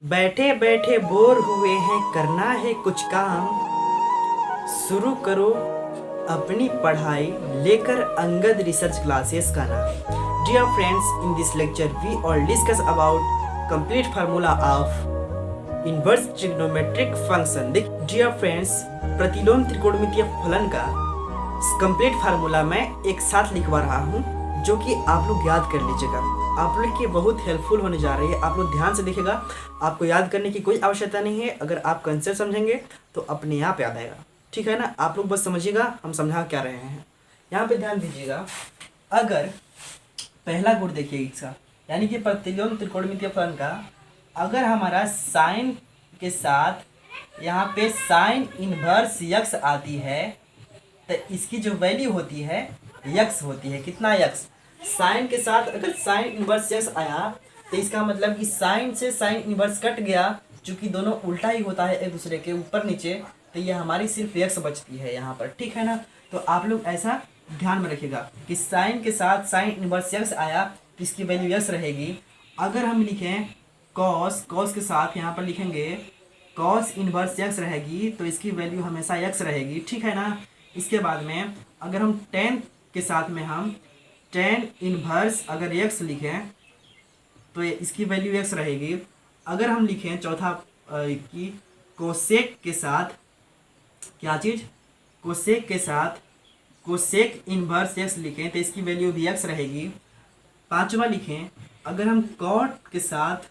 बैठे बैठे बोर हुए हैं, करना है कुछ काम। शुरू करो अपनी पढ़ाई, लेकर अंगद रिसर्च क्लासेस का नाम। Dear friends, in this lecture we all discuss about complete formula of inverse trigonometric function. Dear friends, प्रतिलोम त्रिकोणमितीय फलन का कंप्लीट फार्मूला मैं एक साथ लिखवा रहा हूँ, जो कि आप लोग याद कर लीजिएगा। आप लोग के बहुत हेल्पफुल होने जा रही है। आप लोग ध्यान से देखिएगा, आपको याद करने की कोई आवश्यकता नहीं है। अगर आप कंसेप्ट समझेंगे तो अपने आप याद आएगा, ठीक है ना। आप लोग बस समझिएगा हम समझा क्या रहे हैं। यहाँ पे ध्यान दीजिएगा, अगर पहला गुण देखिए इसका, यानी कि प्रतिलोम त्रिकोणमितीय फलन का, अगर हमारा साइन के साथ यहाँ पे साइन इनवर्स यक्स आती है तो इसकी जो वैल्यू होती है यक्स होती है। कितना यक्स? साइन के साथ अगर साइन इनवर्स यक्स आया तो इसका मतलब कि साइन से साइन इनवर्स कट गया, चूंकि दोनों उल्टा ही होता है एक दूसरे के ऊपर नीचे, तो ये हमारी सिर्फ यक्स बचती है यहाँ पर, ठीक है ना। तो आप लोग ऐसा ध्यान में रखिएगा कि साइन के साथ साइन इनवर्स यक्स आया तो इसकी वैल्यू यक्स रहेगी। अगर हम लिखें कॉस, कॉस के साथ यहाँ पर लिखेंगे कॉस इनवर्स यक्स रहेगी तो इसकी वैल्यू हमेशा यक्स रहेगी, ठीक है ना। इसके बाद में अगर हम टेन के साथ में हम टेन इनवर्स अगर यक्स लिखें तो इसकी वैल्यू यक्स रहेगी। अगर हम लिखें चौथा कि कोसेक के साथ क्या चीज़, कोसेक के साथ कोसेक इनवर्स यक्स लिखें तो इसकी वैल्यू भी यक्स रहेगी। पांचवा लिखें अगर हम कॉट के साथ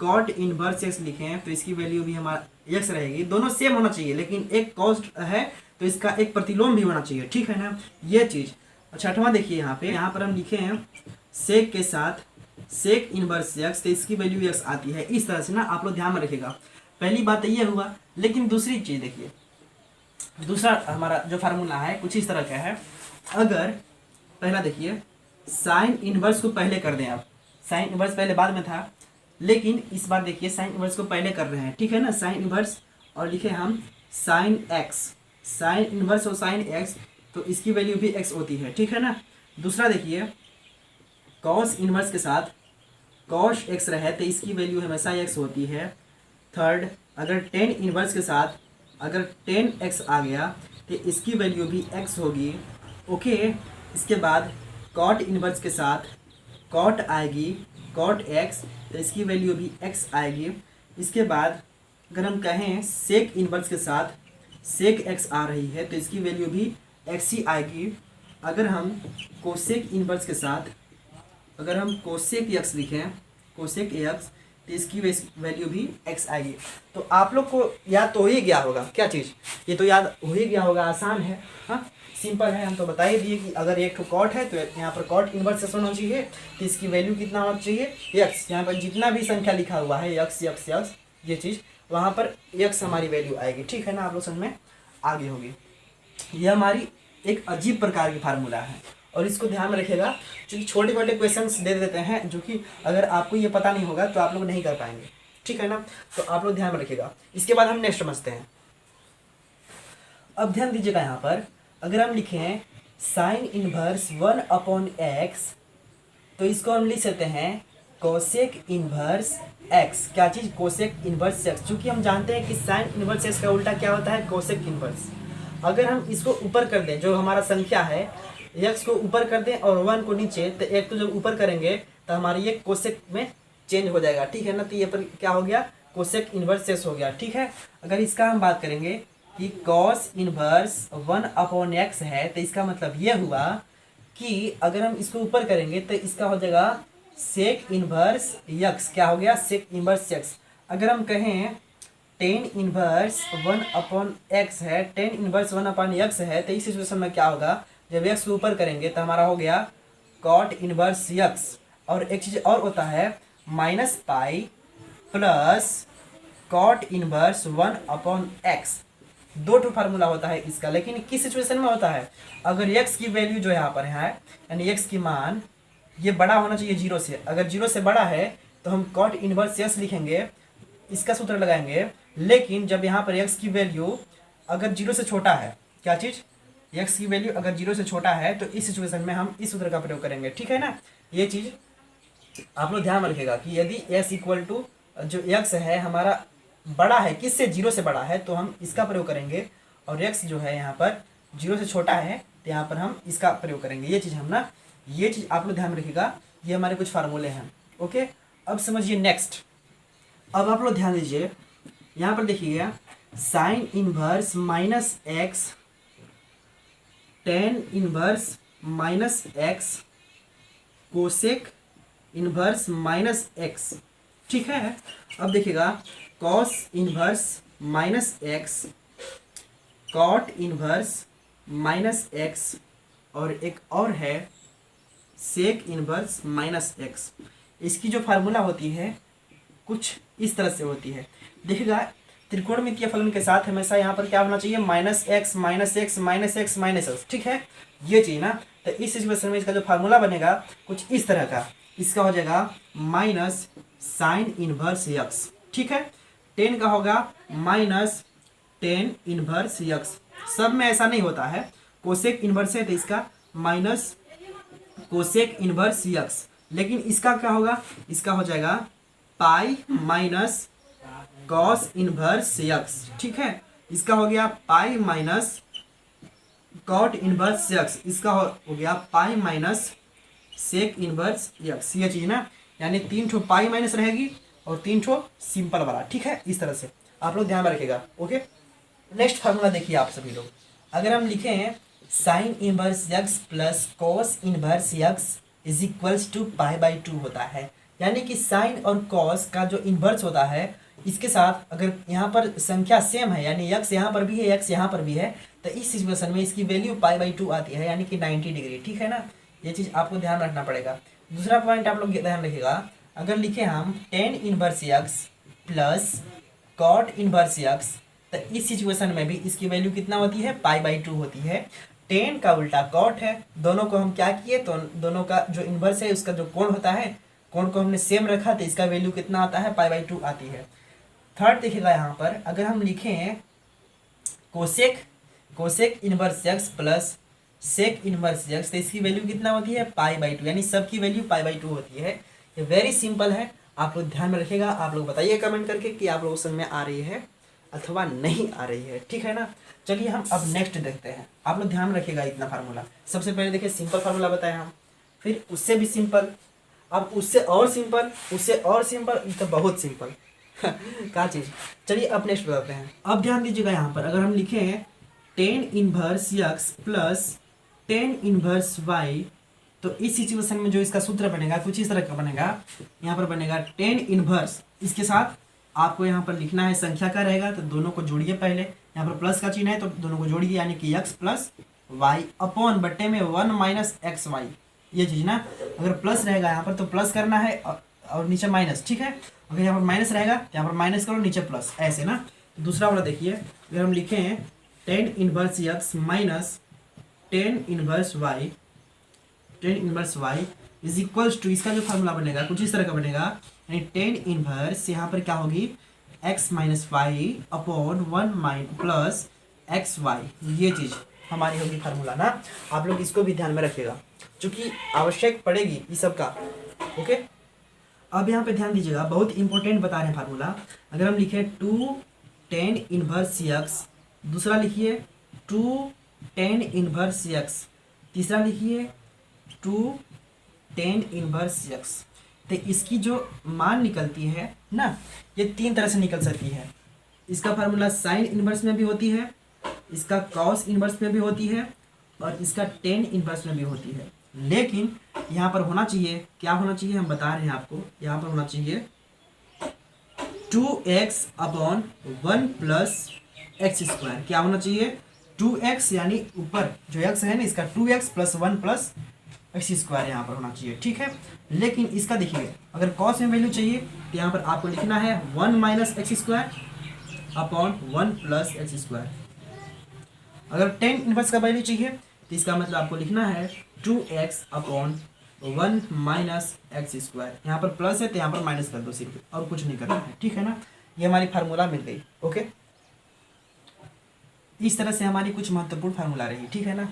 कॉट इनवर्स यक्स लिखें तो इसकी वैल्यू भी हमारा यक्स रहेगी। दोनों सेम होना चाहिए, लेकिन एक कॉस्ट है तो इसका एक प्रतिलोम भी होना चाहिए, ठीक है ना, ये चीज़। छठवां देखिए यहाँ पर हम लिखे हैं सेक के साथ सेक इनवर्स यक्स तो इसकी वैल्यू यक्स आती है। इस तरह से ना आप लोग ध्यान में रखिएगा। पहली बात तो ये हुआ, लेकिन दूसरी चीज़ देखिए, दूसरा हमारा जो फार्मूला है कुछ इस तरह का है। अगर पहला देखिए साइन इनवर्स को पहले कर दें, आप साइन इनवर्स पहले बाद में था, लेकिन इस बार देखिए साइन इनवर्स को पहले कर रहे हैं, ठीक है ना, साइन इनवर्स, और लिखे हम साइन एक्स, साइन इनवर्स और साइन एक्स तो इसकी वैल्यू भी एक्स होती है, ठीक है ना। दूसरा देखिए कॉस इनवर्स के साथ कॉस एक्स रहे तो इसकी वैल्यू हमेशा एक्स होती है। थर्ड, अगर टेन इनवर्स के साथ अगर टेन एक्स आ गया तो इसकी वैल्यू भी एक्स होगी, ओके। इसके बाद कॉट इनवर्स के साथ कॉट आएगी कॉट एक्स तो इसकी वैल्यू भी एक्स आएगी। इसके बाद अगर हम कहें सेक इनवर्स के साथ सेक एक्स आ रही है तो इसकी वैल्यू भी एक्स ही आएगी। अगर हम कोसेक इनवर्स के साथ अगर हम कोसेक एक्स लिखें कोसेक एक्स तो इसकी वैल्यू भी एक्स आएगी। तो आप लोग को याद तो हो ही गया होगा, क्या चीज़, ये तो याद हो ही गया होगा, आसान है, हाँ सिंपल है। हम तो बता ही दिए कि अगर एक कॉट है तो यहाँ पर कॉट इनवर्स एक्स होना चाहिए तो इसकी वैल्यू कितना होना चाहिए एक्स। यहाँ पर जितना भी संख्या लिखा हुआ है यक्स यक्स यक्स ये चीज़, वहाँ पर यक्स हमारी वैल्यू आएगी, ठीक है ना। आप लोग समझ में आगे होगी। यह हमारी एक अजीब प्रकार की फार्मूला है और इसको ध्यान में रखिएगा, क्योंकि छोटे छोटे क्वेश्चंस दे देते हैं जो कि अगर आपको ये पता नहीं होगा तो आप लोग नहीं कर पाएंगे, ठीक है ना। तो आप लोग ध्यान में रखिएगा। इसके बाद हम नेक्स्ट समझते हैं। अब ध्यान दीजिएगा, यहाँ पर अगर हम लिखें साइन इनवर्स 1/x तो इसको हम लिख सकते हैं कोसेक इनवर्स एक्स। क्या चीज़? Cosec inverse x. चूँकि हम जानते हैं कि साइन इनवर्स एक्स का उल्टा क्या होता है, कोसेक इनवर्स। अगर हम इसको ऊपर कर दें, जो हमारा संख्या है एक्स को ऊपर कर दें और 1 को नीचे, तो एक तो जब ऊपर करेंगे तो हमारी ये कोसेक में चेंज हो जाएगा, ठीक है ना। तो ये पर क्या हो गया, कोसेक इनवर्स एक्स हो गया, ठीक है। अगर इसका हम बात करेंगे कि कॉस इनवर्स 1/x है तो इसका मतलब ये हुआ कि अगर हम इसको ऊपर करेंगे तो इसका हो जाएगा सेक इनवर्स यक्स। क्या हो गया, सेक इनवर्स यक्स। अगर हम कहें टेन इनवर्स 1/x है, टेन इनवर्स 1/x है तो इस सिचुएशन में क्या होगा, जब x को ऊपर करेंगे तो हमारा हो गया कॉट इनवर्स यक्स। और एक चीज़ और होता है -pi plus cot inverse 1/x। दो ठो फार्मूला होता है इसका, लेकिन किस सिचुएशन में होता है, अगर x की वैल्यू जो यहाँ पर है यानी x की मान ये बड़ा होना चाहिए 0 से। अगर 0 से बड़ा है तो हम कॉट इनवर्स यक्स लिखेंगे, इसका सूत्र लगाएंगे। लेकिन जब यहाँ पर x की वैल्यू अगर 0 से छोटा है, क्या चीज़, x की वैल्यू अगर 0 से छोटा है तो इस सिचुएशन में हम इस सूत्र का प्रयोग करेंगे, ठीक है ना। ये चीज़ आप लोग ध्यान में रखिएगा कि यदि s इक्वल टू जो x है हमारा बड़ा है, किससे, 0 से बड़ा है, तो हम इसका प्रयोग करेंगे, और x जो है यहाँ पर 0 से छोटा है तो यहाँ पर हम इसका प्रयोग करेंगे। ये चीज़ हम ना, ये चीज़ आप लोग ध्यान में रखिएगा, ये हमारे कुछ फार्मूले हैं। ओके, अब समझिए नेक्स्ट। अब आप लोग ध्यान दीजिए, यहाँ पर देखिएगा sine inverse minus x, tan inverse minus x, cosec inverse minus x. ठीक है, अब देखिएगा cos inverse minus x, cot inverse minus x, और एक और है सेक इनवर्स माइनस एक्स। इसकी जो फार्मूला होती है कुछ इस तरह से होती है। देखिएगा त्रिकोणमितीय फलन के साथ हमेशा यहाँ पर क्या होना चाहिए, minus x minus x minus x minus x. ठीक है, ये चीज़ ना, तो इस सिचुएशन में इसका जो फार्मूला बनेगा कुछ इस तरह का, इसका हो जाएगा माइनस साइन इनवर्स यक्स। ठीक है, टेन का होगा माइनस टेन इनवर्स यक्स। सब में ऐसा नहीं होता है, कोसेक इनवर्स है तो इसका माइनस कोसेक इनवर्स यक्स, लेकिन इसका क्या होगा, इसका हो जाएगा pi minus cos inverse x. ठीक है, इसका हो गया pi minus cot inverse x, इसका हो गया pi minus sec inverse x. ये चीज़ ना, यानी 3 ठो पाई माइनस रहेगी और 3 ठो सिंपल वाला। ठीक है, इस तरह से आप लोग ध्यान में रखिएगा। ओके, नेक्स्ट फार्मूला देखिए आप सभी लोग, अगर हम लिखें sine inverse x plus cos inverse x is equals to pi by 2 होता है, यानी कि साइन और कॉस का जो इन्वर्स होता है इसके साथ अगर यहाँ पर संख्या सेम है, यानी यक्स यहाँ पर भी है यक्स यहाँ पर भी है, तो इस सिचुएशन में इसकी वैल्यू पाई बाई 2 आती है, यानी कि 90 डिग्री। ठीक है ना, ये चीज़ आपको ध्यान रखना पड़ेगा। दूसरा पॉइंट आप लोग ध्यान रखिएगा, अगर लिखे हम tan inverse x plus cot inverse x, तो इस सिचुएशन में भी इसकी वैल्यू कितना होती है, पाई बाई 2 होती है। टेन का उल्टा कॉट है, दोनों को हम क्या किए, तो दोनों का जो इनवर्स है उसका जो कोण होता है, कोण को हमने सेम रखा तो इसका वैल्यू कितना आता है, पाई बाई 2 आती है। थर्ड देखिएगा यहाँ पर, अगर हम लिखें cosec inverse x plus sec inverse x, तो इसकी वैल्यू कितना होती है, पाई बाई 2, यानी सबकी वैल्यू पाई बाई 2 होती है। ये वेरी सिंपल है, आप लोग ध्यान में रखिएगा। आप लोग बताइए कमेंट करके कि आप लोगों को समझ में आ रही है अथवा नहीं आ रही है। ठीक है ना, चलिए हम अब नेक्स्ट देखते हैं। आप लोग ध्यान में रखिएगा इतना फार्मूला। सबसे पहले देखिए सिंपल फार्मूला बताया हम, फिर उससे भी सिंपल, अब उससे और सिंपल, उससे और सिंपल, तो बहुत सिंपल क्या चीज़। चलिए अब नेक्स्ट बताते हैं। अब ध्यान दीजिएगा यहाँ पर, अगर हम लिखें tan inverse x plus tan inverse y, तो इस सिचुएशन में जो इसका सूत्र बनेगा कुछ इस तरह का बनेगा। यहाँ पर बनेगा टेन इनवर्स, इसके साथ आपको यहाँ पर लिखना है संख्या का रहेगा, तो दोनों को जोड़िए। पहले यहाँ पर प्लस का चिन्ह है तो दोनों को जोड़िए, यानी कि x प्लस वाई अपॉन बट्टे में 1 माइनस एक्स वाई। ये चीज़ ना, अगर प्लस रहेगा यहाँ पर तो प्लस करना है और नीचे माइनस। ठीक है, अगर यहाँ पर माइनस रहेगा तो यहाँ पर माइनस करो, नीचे प्लस, ऐसे ना। तो दूसरा वाला देखिए, अगर हम लिखें tan inverse x minus tan inverse y, tan inverse y is equals to, इसका जो फार्मूला बनेगा कुछ इस तरह का बनेगा, यानी टेन इनवर्स यहाँ पर क्या होगी, x minus y upon 1 plus x y. ये चीज़ हमारी होगी फार्मूला ना। आप लोग इसको भी ध्यान में रखिएगा क्योंकि आवश्यक पड़ेगी इस सब का। ओके, अब यहाँ पे ध्यान दीजिएगा, बहुत इंपॉर्टेंट बता रहे हैं फार्मूला। अगर हम लिखे 2 टेन इनवर्स यक्स, दूसरा लिखिए 2 टेन इनवर्स यक्स, तीसरा लिखिए 2 टेन इनवर्स यक्स, तो इसकी जो मान निकलती है ना, ये 3 तरह से निकल सकती है। इसका फार्मूला साइन इनवर्स में भी होती है, इसका कॉस इनवर्स में भी होती है, और इसका टेन इनवर्स में भी होती है। लेकिन यहाँ पर होना चाहिए, क्या होना चाहिए हम बता रहे हैं आपको, यहाँ पर होना चाहिए 2x upon 1 plus x square. क्या होना चाहिए, 2x, यानी ऊपर जो x है ना इसका 2x plus 1 plus x square यहाँ पर होना चाहिए। ठीक है, लेकिन इसका देखिए अगर कॉस में वैल्यू चाहिए तो यहाँ पर आपको लिखना है 1 minus x square upon 1 plus x square. अगर टेन इनवर्स का वैल्यू चाहिए तो इसका मतलब आपको लिखना है 2x upon 1 minus x square. यहाँ पर प्लस है तो यहाँ पर माइनस कर दो सिर्फ, और कुछ नहीं करना है। ठीक है ना, ये हमारी फार्मूला मिल गई। ओके, इस तरह से हमारी कुछ महत्वपूर्ण फार्मूला रही। ठीक है ना,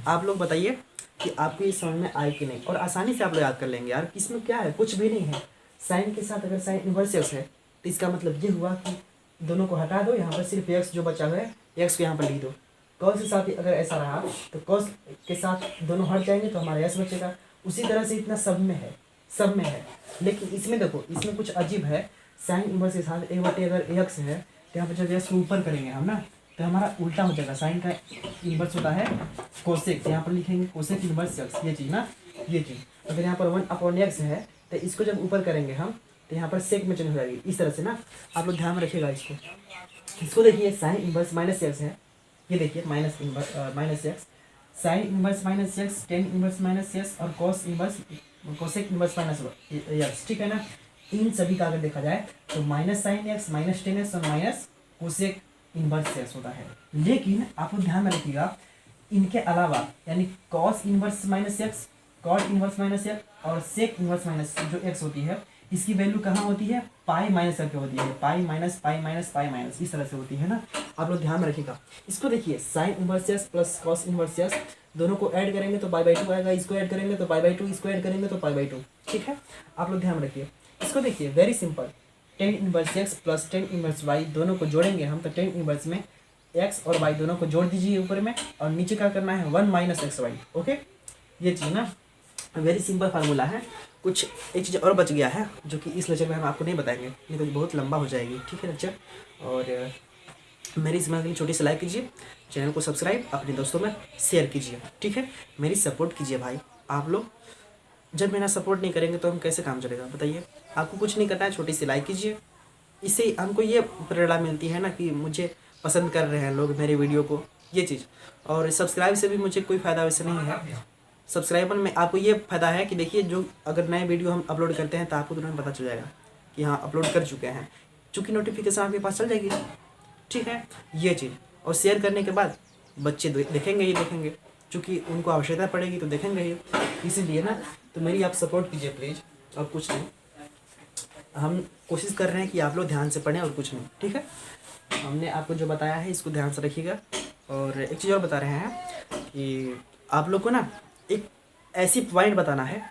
आप लोग बताइए कि आपको ये समझ में आए कि नहीं, और आसानी से आप लोग याद कर लेंगे यार। इसमें क्या है, कुछ भी नहीं है। साइन के साथ अगर साइन इनवर्स एक्स है तो इसका मतलब ये हुआ कि दोनों को हटा दो, यहाँ पर सिर्फ एक्स जो बचा हुआ है एक्स को यहाँ पर लिख दो। कॉस के साथ अगर ऐसा रहा तो कॉस के साथ दोनों हट जाएंगे तो हमारा एक्स बचेगा। उसी तरह से इतना सब में है। लेकिन इसमें देखो, इसमें कुछ अजीब है। साइन इनवर्स के साथ एक बटे अगर एक्स है तो यहाँ पर जब एक्स को ऊपर करेंगे हम ना तो हमारा उल्टा हो जाएगा। साइन का इनवर्स होता है कोसेक, यहाँ पर लिखेंगे कोसेक इनवर्स एक्स, ये चीज़ ना, ये चीज़। अगर यहाँ पर 1/x है तो इसको जब ऊपर करेंगे हम तो यहाँ पर सेक में चेंज हो जाएगी, इस तरह से ना। आप लोग ध्यान में रखिएगा इसको देखिए, साइन इनवर्स माइनस एक्स है, ये देखिए minus x, sign inverse minus x, tan inverse minus x और कोसेक इनवर्स माइनस एक्स, ठीक है ना। इन सभी का अगर देखा जाए तो minus sine x, minus ten x और माइनस कोसेक इनवर्स एक्स होता है। लेकिन आप लोग ध्यान में रखिएगा, इनके अलावा यानी cos inverse minus x, cot inverse minus x और सेक इनवर्स माइनस जो एक्स होती है, इसकी वैल्यू कहाँ होती है, पाई माइनस करके होती है, pi minus pi minus pi minus, इस तरह से होती है ना। आप लोग ध्यान में रखिएगा इसको। देखिए sine inverse x plus cos inverse x, दोनों को ऐड करेंगे तो पाई/2 आएगा, इसको ऐड करेंगे तो पाई/2, इसको ऐड करेंगे तो पाई/2, ठीक है। आप लोग ध्यान रखिए इसको। देखिए very simple, tan inverse x plus tan inverse y, दोनों को जोड़ेंगे हम तो टेन इनवर्स में एक्स और वाई दोनों को जोड़ दीजिए ऊपर में, और नीचे क्या करना है 1 माइनस एक्स वाई, ओके। ये चीज़ ना वेरी सिंपल फार्मूला है। कुछ एक चीज़ और बच गया है जो कि इस लेक्चर में हम आपको नहीं बताएंगे, नहीं तो बहुत लंबा हो जाएगी, ठीक है लेक्चर। और मेरी इस लिए छोटी सी लाइक कीजिए, चैनल को सब्सक्राइब अपने दोस्तों में शेयर कीजिए, ठीक है। मेरी सपोर्ट कीजिए भाई, आप लोग जब मेरा सपोर्ट नहीं करेंगे तो हम कैसे काम चलेगा बताइए। आपको कुछ नहीं करना है, छोटी सी लाइक कीजिए, इससे हमको ये प्रेरणा मिलती है ना कि मुझे पसंद कर रहे हैं लोग मेरे वीडियो को, ये चीज़। और सब्सक्राइब से भी मुझे कोई फ़ायदा वैसे नहीं है। सब्सक्राइबर में आपको ये फ़ायदा है कि देखिए जो अगर नए वीडियो हम अपलोड करते हैं तो आपको तुरंत पता चल जाएगा कि हाँ अपलोड कर चुके हैं, चूँकि नोटिफिकेशन आपके पास चल जाएगी, ठीक है ये चीज़। और शेयर करने के बाद बच्चे देखेंगे ही देखेंगे, चूँकि उनको आवश्यकता पड़ेगी तो देखेंगे ही, इसीलिए ना। तो मेरी आप सपोर्ट कीजिए प्लीज़, और कुछ नहीं। हम कोशिश कर रहे हैं कि आप लोग ध्यान से पढ़ें और कुछ नहीं, ठीक है। हमने आपको जो बताया है इसको ध्यान से रखिएगा। और एक चीज़ और बता रहे हैं कि आप लोग को ना एक ऐसी पॉइंट बताना है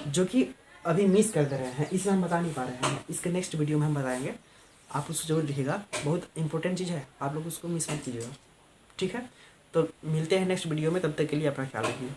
जो कि अभी मिस कर दे रहे हैं, इसे हम बता नहीं पा रहे हैं, इसके नेक्स्ट वीडियो में हम बताएंगे। आप उसको जरूर लिखिएगा, बहुत इंपॉर्टेंट चीज़ है, आप लोग उसको मिस मत कीजिएगा, ठीक है। तो मिलते हैं नेक्स्ट वीडियो में, तब तक के लिए अपना ख्याल रखिए।